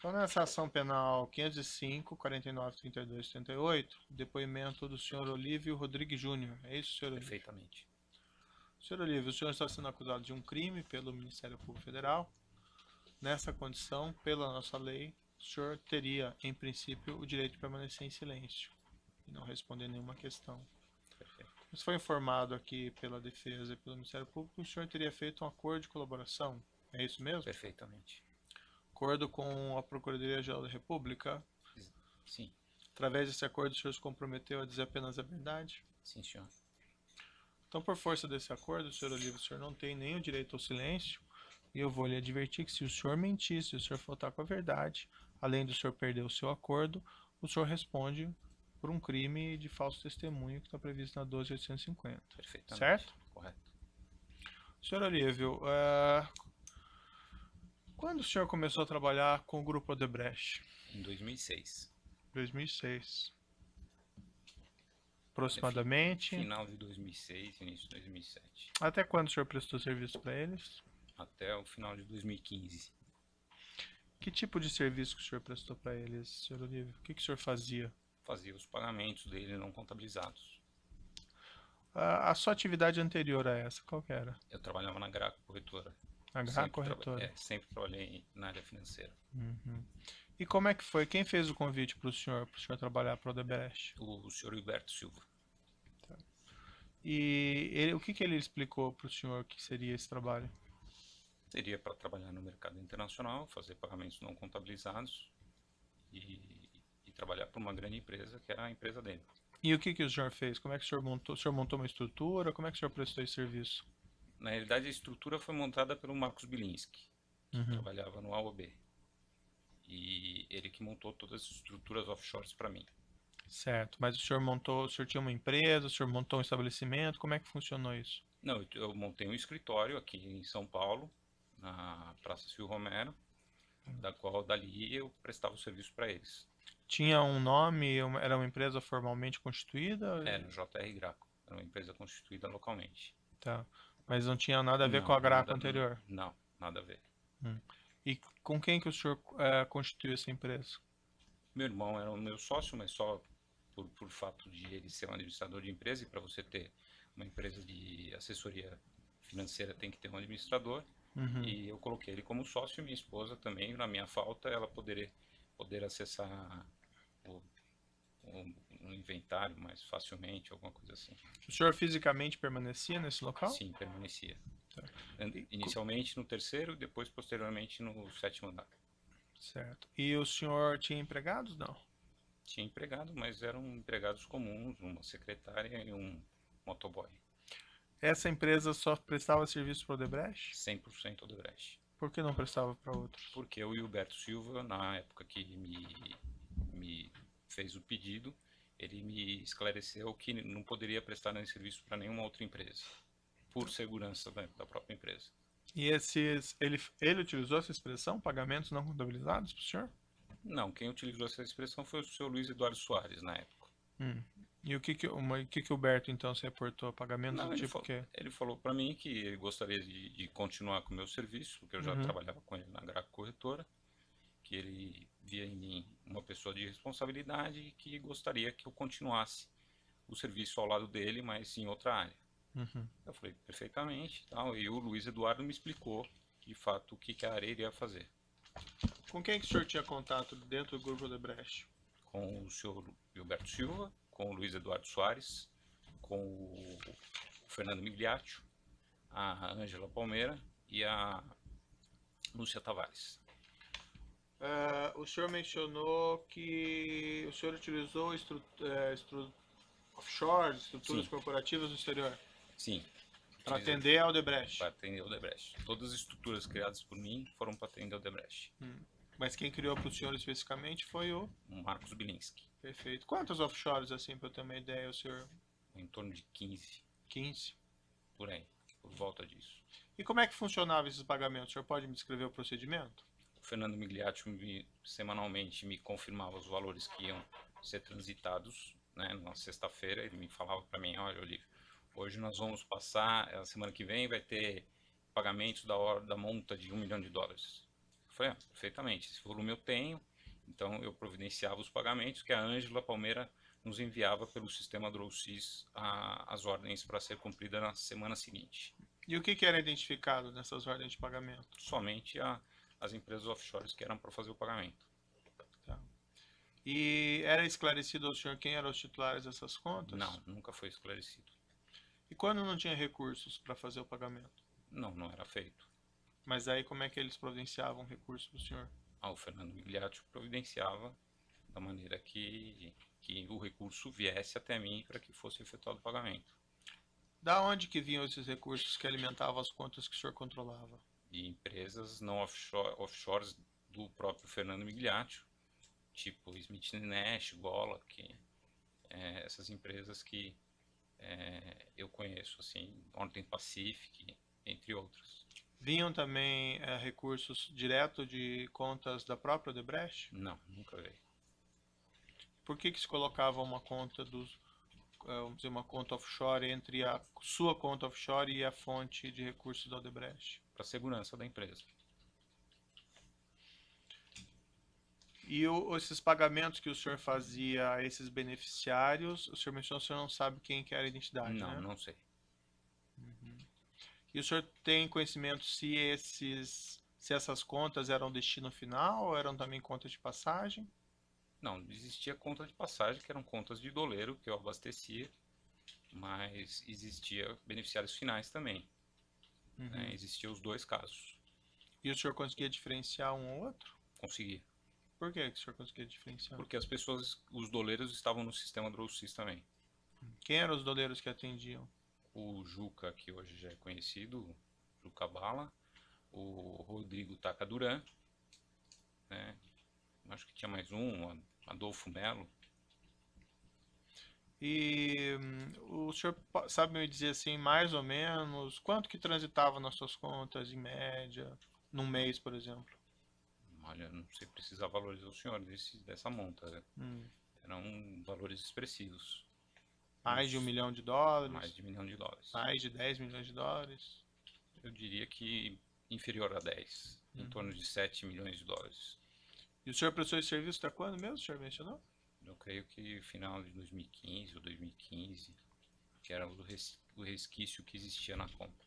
Então, nessa ação penal 505, 49, 32, 38, depoimento do senhor Olívio Rodrigues Júnior. É isso, senhor Olívio? Perfeitamente. Senhor Olívio, o senhor está sendo acusado de um crime pelo Ministério Público Federal. Nessa condição, pela nossa lei, o senhor teria, em princípio, o direito de permanecer em silêncio e não responder nenhuma questão. Perfeito. Mas foi informado aqui pela defesa e pelo Ministério Público que o senhor teria feito um acordo de colaboração. É isso mesmo? Perfeitamente. Acordo com a Procuradoria-Geral da República. Sim. Através desse acordo, o senhor se comprometeu a dizer apenas a verdade? Sim, senhor. Então, por força desse acordo, senhor Olívio, o senhor não tem nenhum direito ao silêncio. E eu vou lhe advertir que se o senhor mentir, se o senhor faltar com a verdade, além do senhor perder o seu acordo, o senhor responde por um crime de falso testemunho que está previsto na 12.850. Perfeitamente. Certo? Correto. Senhor Olívio, quando o senhor começou a trabalhar com o Grupo Odebrecht? Em 2006. 2006. Aproximadamente. Final de 2006, início de 2007. Até quando o senhor prestou serviço para eles? Até o final de 2015. Que tipo de serviço que o senhor prestou para eles, senhor Olívio? O que o senhor fazia? Fazia os pagamentos dele não contabilizados. A sua atividade anterior a essa, qual que era? Eu trabalhava na Graco Corretora. A Graco Corretora? Sempre trabalhei na área financeira. Uhum. E como é que foi? Quem fez o convite para o senhor trabalhar para o Odebrecht? O senhor Hilberto Silva. Tá. E o que ele explicou para o senhor que seria esse trabalho? Seria para trabalhar no mercado internacional, fazer pagamentos não contabilizados e trabalhar para uma grande empresa, que era a empresa dele. E o que o senhor fez? Como é que o senhor montou? O senhor montou uma estrutura? Como é que o senhor prestou esse serviço? Na realidade, a estrutura foi montada pelo Marcos Bilinski, que trabalhava no AOB. E ele que montou todas as estruturas offshores para mim. Certo, mas o senhor tinha uma empresa, o senhor montou um estabelecimento, como é que funcionou isso? Não, eu montei um escritório aqui em São Paulo, na Praça Silvio Romero, da qual dali eu prestava o serviço para eles. Tinha um nome, era uma empresa formalmente constituída? Era no JR Graco, era uma empresa constituída localmente. Tá, mas não tinha nada a ver com a Graco anterior? Não, nada a ver. E com quem que o senhor constituiu essa empresa? Meu irmão era o meu sócio, mas só por fato de ele ser um administrador de empresa, e para você ter uma empresa de assessoria financeira tem que ter um administrador. E eu coloquei ele como sócio, e minha esposa também, na minha falta, ela poder acessar um inventário mais facilmente, alguma coisa assim. O senhor fisicamente permanecia nesse local? Sim, permanecia. Tá. Inicialmente no terceiro, depois posteriormente no 7º andar. Certo. E o senhor tinha empregados, não? Tinha empregado, mas eram empregados comuns, uma secretária e um motoboy. Essa empresa só prestava serviço para o Odebrecht? 100% Odebrecht. Por que não prestava para outros? Porque o Hilberto Silva, na época que me fez o pedido, ele me esclareceu que não poderia prestar nenhum serviço para nenhuma outra empresa, por segurança da própria empresa. E ele utilizou essa expressão, pagamentos não contabilizados, para o senhor? Não, quem utilizou essa expressão foi o senhor Luiz Eduardo Soares, na época. E o que o Berto, então, se reportou? Pagamentos do tipo quê? Ele falou para mim que ele gostaria de continuar com o meu serviço, porque eu já trabalhava com ele na Graco Corretora, que ele via em mim uma pessoa de responsabilidade e que gostaria que eu continuasse o serviço ao lado dele, mas em outra área. Eu falei, perfeitamente, tal, e o Luiz Eduardo me explicou, de fato, o que a área iria fazer. Com quem que o senhor tinha contato dentro do Grupo Odebrecht? Com o senhor Hilberto Silva, com o Luiz Eduardo Soares, com o Fernando Migliaccio, a Ângela Palmeira e a Lúcia Tavares. O senhor mencionou que o senhor utilizou offshores, estruturas corporativas no exterior? Sim. Para atender ao Odebrecht? Para atender ao Odebrecht. Todas as estruturas criadas por mim foram para atender ao Odebrecht. Mas quem criou para o senhor especificamente foi o Marcos Bilinski. Perfeito. Quantos offshores, assim, para eu ter uma ideia, o senhor? Em torno de 15. 15? Por aí, por volta disso. E como é que funcionava esses pagamentos? O senhor pode me descrever o procedimento? O Fernando Migliaccio semanalmente me confirmava os valores que iam ser transitados, né, na sexta-feira. Ele me falava para mim, olha, Olívio, hoje nós vamos passar, a semana que vem vai ter pagamentos da multa de $1 milhão. Eu falei, perfeitamente, esse volume eu tenho, então eu providenciava os pagamentos que a Ângela Palmeira nos enviava pelo sistema DrawSys as ordens para ser cumprida na semana seguinte. E o que era identificado nessas ordens de pagamento? Somente as empresas offshores que eram para fazer o pagamento. Tá. E era esclarecido ao senhor quem eram os titulares dessas contas? Não, nunca foi esclarecido. E quando não tinha recursos para fazer o pagamento? Não, não era feito. Mas aí como é que eles providenciavam recursos para o senhor? O Fernando Migliaccio providenciava da maneira que o recurso viesse até mim para que fosse efetuado o pagamento. Da onde que vinham esses recursos que alimentavam as contas que o senhor controlava? De empresas não offshores do próprio Fernando Migliaccio, tipo Smith Nash, Gola, essas empresas que eu conheço, assim, Northern Pacific, entre outras. Vinham também recursos direto de contas da própria Odebrecht? Não, nunca veio. Por que se colocava uma conta vamos dizer, uma conta offshore entre a sua conta offshore e a fonte de recursos da Odebrecht? Para a segurança da empresa. E esses pagamentos que o senhor fazia a esses beneficiários, o senhor mencionou que o senhor não sabe quem que era a identidade, Não, né? não sei. E o senhor tem conhecimento se essas contas eram destino final ou eram também contas de passagem? Não, existia conta de passagem, que eram contas de doleiro que eu abastecia, mas existia beneficiários finais também. Né? Existiam os dois casos. E o senhor conseguia diferenciar um ou outro? Conseguia. Por que o senhor conseguia diferenciar? Porque as pessoas, os doleiros estavam no sistema DrawSys também. Quem eram os doleiros que atendiam? O Juca, que hoje já é conhecido, Juca Bala, o Rodrigo Tacaduran, né? Acho que tinha mais um, Adolfo Melo. E o senhor sabe me dizer assim, mais ou menos, quanto que transitava nas suas contas em média, num mês, por exemplo? Olha, não sei precisar valorizar o senhor dessa monta. Né? Eram valores expressivos. Mais de $1 milhão? Mais de $1 milhão. Mais de 10 milhões de dólares? Eu diria que inferior a 10, em torno de $7 milhões. E o senhor prestou esse serviço até quando mesmo, o senhor mencionou? Eu creio que final de 2015 ou 2015, que era o resquício que existia na conta.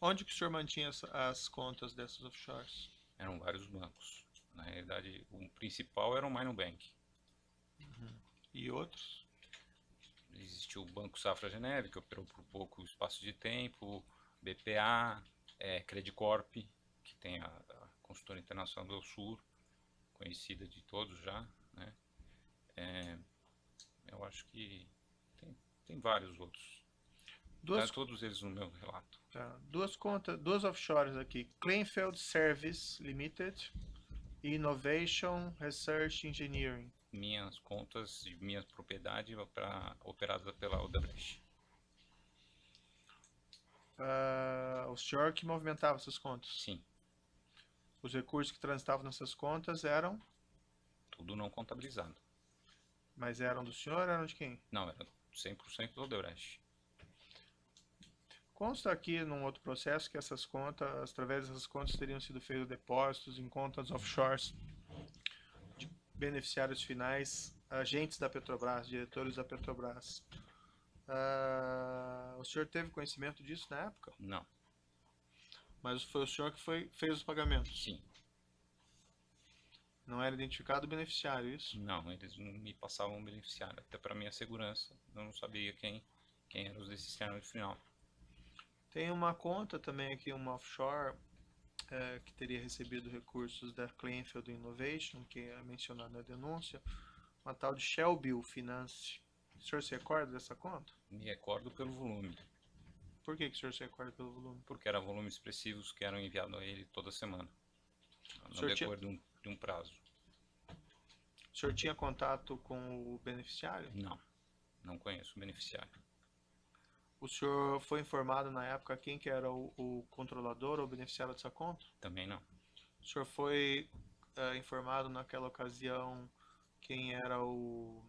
Onde que o senhor mantinha as contas dessas offshores? Eram vários bancos. Na realidade, o principal era o Mino Bank. E outros? Existiu o Banco Safra Geneve, que operou por pouco espaço de tempo, BPA, Credicorp, que tem a consultora internacional do Sul, conhecida de todos já, né? Eu acho que tem vários outros. Todos eles no meu relato. Tá. Duas offshores aqui, Kleinfeld Service Limited e Innovation Research Engineering. Minhas contas de minha propriedade operadas pela Odebrecht. O senhor que movimentava essas contas? Sim. Os recursos que transitavam nessas contas eram? Tudo não contabilizado. Mas eram do senhor ou eram de quem? Não, era 100% do Odebrecht. Consta aqui num outro processo que essas contas, através dessas contas, teriam sido feitos depósitos em contas offshores de beneficiários finais, agentes da Petrobras, diretores da Petrobras. O senhor teve conhecimento disso na época? Não. Mas foi o senhor que fez os pagamentos? Sim. Não era identificado o beneficiário, isso? Não, eles não me passavam um beneficiário. Até para minha segurança, eu não sabia quem eram os beneficiários final. Tem uma conta também aqui, uma offshore, que teria recebido recursos da Kleinfeld Innovation, que é mencionada na denúncia, uma tal de Shellbill Finance. O senhor se recorda dessa conta? Me recordo pelo volume. Por que o senhor se recorda pelo volume? Porque eram volumes expressivos que eram enviados a ele toda semana, no decorrer de um prazo. O senhor tinha contato com o beneficiário? Não conheço o beneficiário. O senhor foi informado na época quem que era o controlador ou beneficiário dessa conta? Também não. O senhor foi informado naquela ocasião quem era o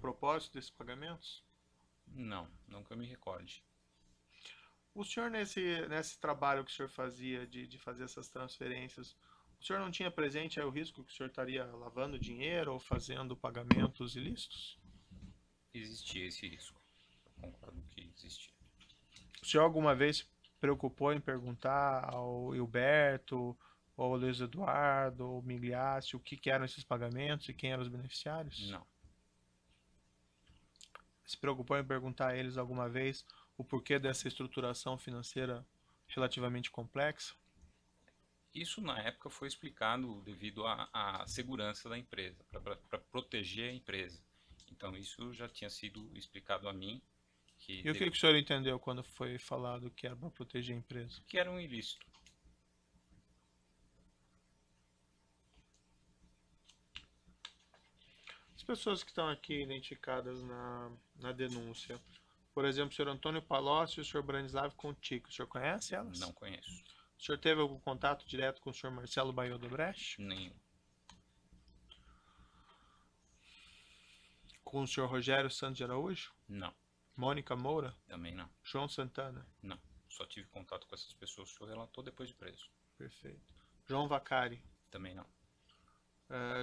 propósito desses pagamentos? Não, nunca me recorde. O senhor, nesse trabalho que o senhor fazia de fazer essas transferências, O senhor não tinha presente aí o risco que o senhor estaria lavando dinheiro ou fazendo pagamentos ilícitos? Existia esse risco. Eu concordo que existia. O senhor alguma vez se preocupou em perguntar ao Hilberto, ou ao Luiz Eduardo, ou Migliacci, o que eram esses pagamentos e quem eram os beneficiários? Não. Se preocupou em perguntar a eles alguma vez o porquê dessa estruturação financeira relativamente complexa? Isso na época foi explicado devido à segurança da empresa, para proteger a empresa. Então isso já tinha sido explicado a mim que, E o que o senhor entendeu quando foi falado que era para proteger a empresa? que era um ilícito. As pessoas que estão aqui identificadas na denúncia, por exemplo, o senhor Antônio Palocci e o senhor Branislav Contico, o senhor conhece elas? Não conheço. O senhor teve algum contato direto com o senhor Marcelo Baiô Odebrecht? Nenhum. Com o senhor Rogério Santos de Araújo? Não. Mônica Moura? Também não. João Santana? Não. Só tive contato com essas pessoas que o senhor relatou depois de preso. Perfeito. João Vacari? Também não.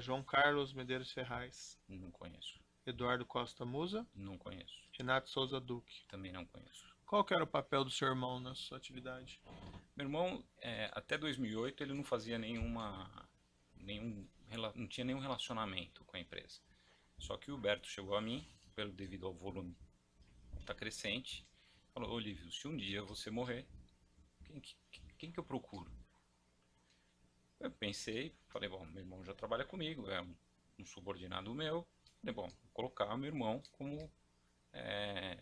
João Carlos Medeiros Ferraz? Não conheço. Eduardo Costa Musa? Não conheço. Renato Souza Duque? Também não conheço. Qual que era o papel do seu irmão na sua atividade? Meu irmão, até 2008, ele não fazia não tinha nenhum relacionamento com a empresa. Só que o Huberto chegou a mim, devido ao volume está crescente, falou: Olívio, se um dia você morrer, quem que eu procuro? Eu pensei, falei: bom, meu irmão já trabalha comigo, é um subordinado meu. Falei: bom, vou colocar meu irmão como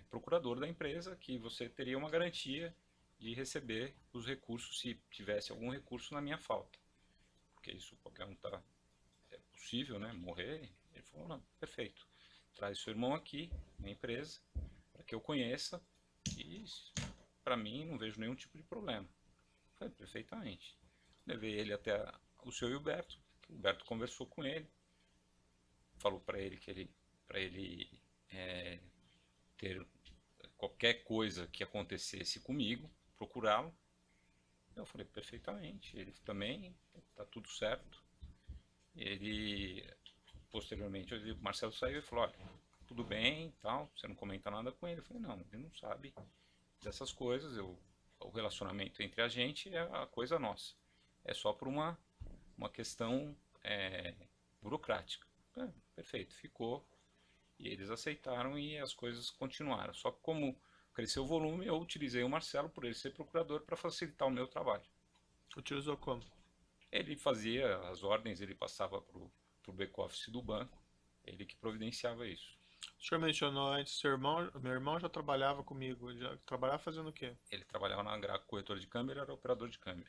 procurador da empresa, que você teria uma garantia de receber os recursos se tivesse algum recurso na minha falta. Porque isso qualquer um é possível, né? Morrer. Ele falou: não, perfeito. Traz seu irmão aqui na empresa para que eu conheça e para mim não vejo nenhum tipo de problema. Falei: perfeitamente. Levei ele até o seu Hilberto. O Hilberto conversou com ele, falou para ele que para ele ter qualquer coisa que acontecesse comigo, procurá-lo. Eu falei: perfeitamente. Ele também, tá tudo certo. Ele, posteriormente, o Marcelo saiu e falou: olha, tudo bem, tal, você não comenta nada com ele. Eu falei: não, ele não sabe dessas coisas, o relacionamento entre a gente é a coisa nossa. É só por uma questão burocrática. Perfeito, ficou. E eles aceitaram e as coisas continuaram. Só que como cresceu o volume, eu utilizei o Marcelo, por ele ser procurador, para facilitar o meu trabalho. Utilizou como? Ele fazia as ordens, ele passava para o back-office do banco, ele que providenciava isso. O senhor mencionou antes, meu irmão já trabalhava comigo, ele já trabalhava fazendo o quê? Ele trabalhava na Graco Corretora de Câmbio, ele era operador de câmbio.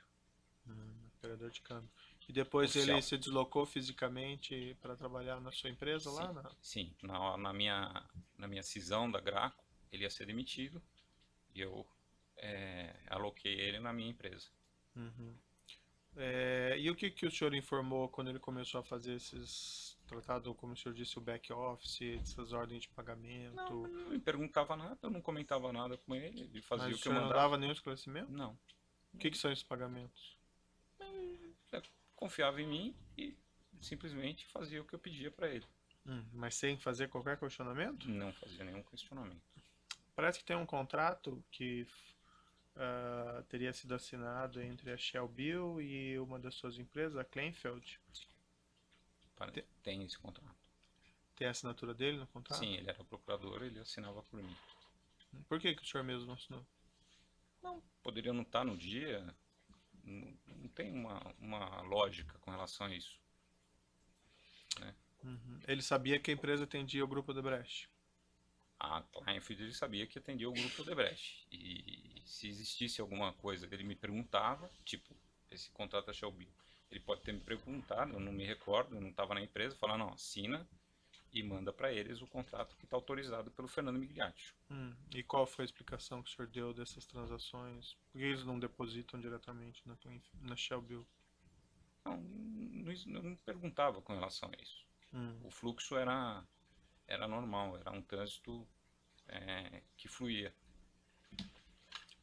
Operador de câmbio. E depois Oficial. ele se deslocou fisicamente para trabalhar na sua empresa lá? Sim, na minha cisão da Graco, ele ia ser demitido e eu aloquei ele na minha empresa. Uhum. E o que o senhor informou quando ele começou a fazer esses tratados, como o senhor disse, o back-office, essas ordens de pagamento? Não me perguntava nada, eu não comentava nada com ele, ele fazia Mas o que eu senhor mandava. não dava nenhum esclarecimento? Não. O que são esses pagamentos? Confiava em mim e simplesmente fazia o que eu pedia para ele. Mas sem fazer qualquer questionamento? Não fazia nenhum questionamento. Parece que tem um contrato que teria sido assinado entre a Shell Bill e uma das suas empresas, a Kleinfeld. Tem esse contrato. Tem a assinatura dele no contrato? Sim, ele era procurador, ele assinava por mim. Por que o senhor mesmo não assinou? Não, poderia não estar no dia, não tem uma lógica com relação a isso. Né? Ele sabia que a empresa atendia o grupo Odebrecht. A Kleinfeld, ele sabia que atendia o grupo Odebrecht. E se existisse alguma coisa, ele me perguntava, tipo, esse contrato da Shell Bill. Ele pode ter me perguntado, eu não me recordo, eu não estava na empresa, falar: não, assina e manda para eles o contrato que está autorizado pelo Fernando Migliaccio. E qual foi a explicação que o senhor deu dessas transações? Por que eles não depositam diretamente na Shell Bill? Não me perguntava com relação a isso. O fluxo era normal, era um trânsito que fluía.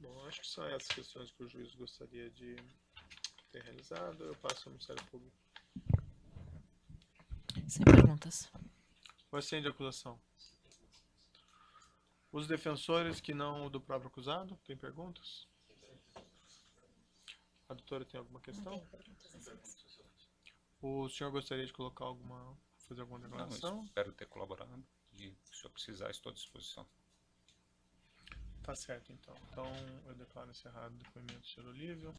Bom, acho que são essas questões que o juiz gostaria de ter realizado. Eu passo ao Ministério Público. Sem perguntas. O assento de acusação. Os defensores que não o do próprio acusado, tem perguntas? A doutora tem alguma questão? O senhor gostaria de colocar fazer alguma Não, declaração? espero ter colaborado e se eu precisar, estou à disposição. Tá certo, então. Então, eu declaro encerrado o depoimento do senhor Olívio.